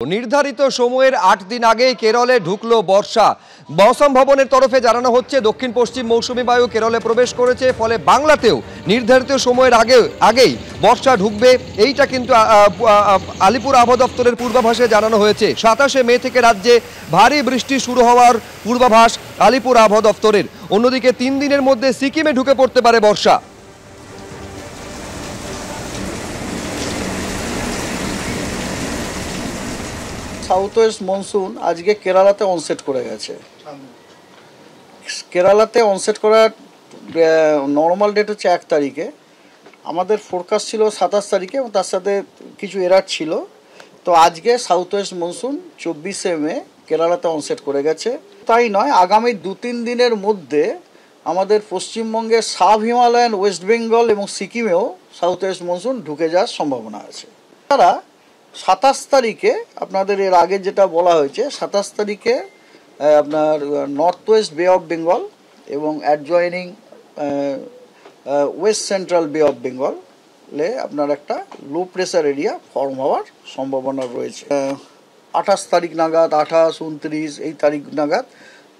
নির্ধারিত সময়ের ৮ দিন আগেই কেরলে ঢুকলো বর্ষা। মৌসুম ভবনের তরফে জানানো হচ্ছে দক্ষিণ পশ্চিম মৌসুমী বায়ু কেরলে প্রবেশ করেছে, ফলে বাংলাতেও নির্ধারিত সময়ের আগেই বর্ষা ঢুকবে। এইটা কিন্তু আলিপুর আবহাওয়া দপ্তরের পূর্বাভাসে জানানো হয়েছে। ২৭শে মে থেকে রাজ্যে ভারী বৃষ্টি শুরু হওয়ার পূর্বাভাস আলিপুর আবহাওয়া দপ্তরের। অন্যদিকে ৩ দিনের মধ্যে সিকিমে ঢুকে পড়তে পারে বর্ষা। সাউথ ওয়েস্ট মনসুন আজকে কেরালাতে অনসেট করে গেছে। কেরালাতে অনসেট করার নর্মাল ডেট হচ্ছে ১ তারিখে, আমাদের ফোরকাস্ট ছিল ২৭ তারিখে এবং তার সাথে কিছু এরার ছিল। তো আজকে সাউথ ওয়েস্ট মনসুন ২৪শে মে কেরালাতে অনসেট করে গেছে। তাই নয়, আগামী ২-৩ দিনের মধ্যে আমাদের পশ্চিমবঙ্গের সাব হিমালয়ান, ওয়েস্ট বেঙ্গল এবং সিকিমেও সাউথ ওয়েস্ট মনসুন ঢুকে যাওয়ার সম্ভাবনা আছে। তারা ২৭ তারিখে আপনাদের এর আগে যেটা বলা হয়েছে, ২৭ তারিখে আপনার নর্থ ওয়েস্ট বে অফ বেঙ্গল এবং অ্যাডজয়নিং ওয়েস্ট সেন্ট্রাল বে অফ বেঙ্গলে আপনার একটা লো প্রেশার এরিয়া ফর্ম হওয়ার সম্ভাবনা রয়েছে। ২৮ তারিখ নাগাদ, ২৮, ২৯ এই তারিখ নাগাদ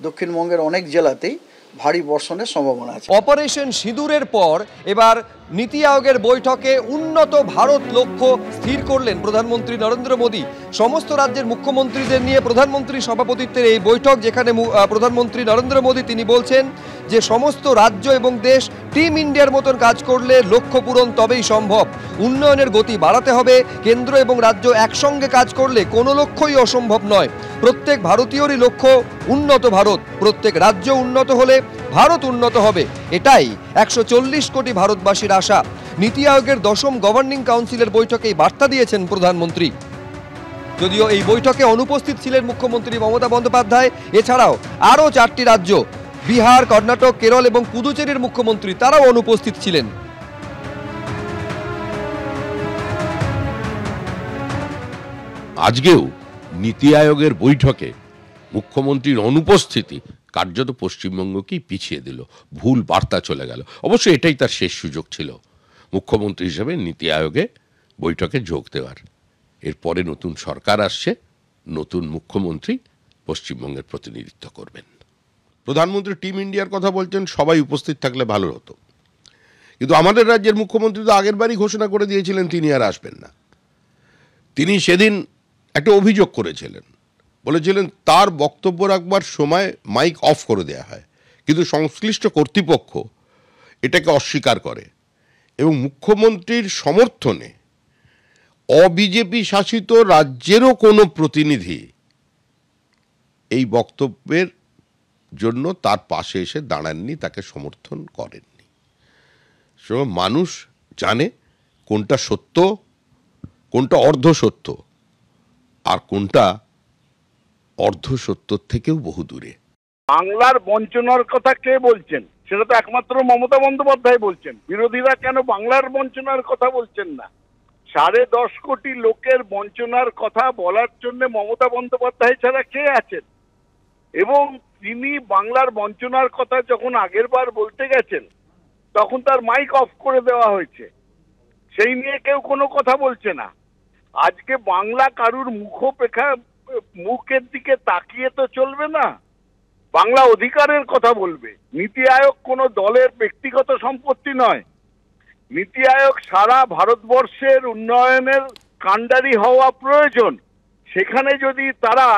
দক্ষিণবঙ্গের অনেক জেলাতেই ভারী বর্ষণের সম্ভাবনা আছে। অপারেশন সিঁদুরের পর এবার নীতি আয়োগের বৈঠকে উন্নত ভারত লক্ষ্য স্থির করলেন প্রধানমন্ত্রী নরেন্দ্র মোদী। সমস্ত রাজ্যের মুখ্যমন্ত্রীদের নিয়ে প্রধানমন্ত্রীর সভাপতিত্বের এই বৈঠক, যেখানে প্রধানমন্ত্রী নরেন্দ্র মোদী তিনি বলছেন যে সমস্ত রাজ্য এবং দেশ টিম ইন্ডিয়ার মতন কাজ করলে লক্ষ্য পূরণ তবেই সম্ভব। উন্নয়নের গতি বাড়াতে হবে, কেন্দ্র এবং রাজ্য একসঙ্গে কাজ করলে কোনো লক্ষ্যই অসম্ভব নয়। প্রত্যেক ভারতীয়রই লক্ষ্য উন্নত ভারত, প্রত্যেক রাজ্য উন্নত হলে ভারত উন্নত হবে, এটাই ১৪০ কোটি ভারতবাসীর আশা। নীতি আয়োগের ১০ম গভর্নিং কাউন্সিলের বৈঠকে বার্তা দিয়েছেন প্রধানমন্ত্রী। যদিও এই বৈঠকে অনুপস্থিত ছিলেন মুখ্যমন্ত্রী মমতা বন্দ্যোপাধ্যায়, এছাড়াও আরও ৪টি রাজ্য বিহার, কর্ণাটক, কেরল এবং পুদুচেরির মুখ্যমন্ত্রী তারাও অনুপস্থিত ছিলেন। আজকেও নীতি আয়োগের বৈঠকে মুখ্যমন্ত্রীর অনুপস্থিতি কার্যত পশ্চিমবঙ্গকেই পিছিয়ে দিল, ভুল বার্তা চলে গেল। অবশ্য এটাই তার শেষ সুযোগ ছিল মুখ্যমন্ত্রী হিসেবে নীতি আয়োগে বৈঠকে যোগ দেওয়ার। এরপরে নতুন সরকার আসছে, নতুন মুখ্যমন্ত্রী পশ্চিমবঙ্গের প্রতিনিধিত্ব করবেন। প্রধানমন্ত্রী টিম ইন্ডিয়ার কথা বলছেন, সবাই উপস্থিত থাকলে ভালো হতো, কিন্তু আমাদের রাজ্যের মুখ্যমন্ত্রী তো আগের বারই ঘোষণা করে দিয়েছিলেন তিনি আর আসবেন না। তিনি সেদিন একটা অভিযোগ করেছিলেন, বলেছিলেন তার বক্তব্য রাখবার সময় মাইক অফ করে দেওয়া হয়, কিন্তু সংশ্লিষ্ট কর্তৃপক্ষ এটাকে অস্বীকার করে এবং মুখ্যমন্ত্রীর সমর্থনে অবিজেপি শাসিত রাজ্যেরও কোনো প্রতিনিধি এই বক্তব্যের জন্য তার পাশে এসে দাঁড়াননি, তাকে সমর্থন করেননি। মানুষ জানে কোনটা সত্য, কোনটা অর্ধ সত্য, আর কোনটা অর্ধ সত্যর থেকেও বহু দূরে। বাংলার বঞ্চনার কথা কে বলছেন? সেটা তো একমাত্র মমতা বন্দ্যোপাধ্যায় বলছেন। বিরোধীরা কেন বাংলার বঞ্চনার কথা বলছেন না? ১০.৫ কোটি লোকের বঞ্চনার কথা বলার জন্য মমতা বন্দ্যোপাধ্যায় ছাড়া কে আছেন? এবং তিনি বাংলার বঞ্চনার কথা যখন আগের বার বলতে গেছেন তখন তার মাইক অফ করে দেওয়া হয়েছে, সেই নিয়ে কেউ কোনো কথা বলছে না। আজকে বাংলা কারুর মুখের দিকে তাকিয়ে তো চলবে না, বাংলা অধিকারের কথা বলবে। নীতি আয়োগ কোনো দলের ব্যক্তিগত সম্পত্তি নয়। নীতি আয়োগ সারা ভারতবর্ষের উন্নয়নের কাণ্ডারি হওয়া প্রয়োজন। সেখানে যদি তারা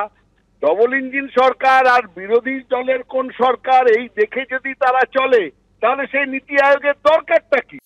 ডবল ইঞ্জিন সরকার আর বিরোধী দলের কোন সরকার এই দেখে যদি তারা চলে, তাহলে সেই নীতি আয়োগের দরকারটা কি?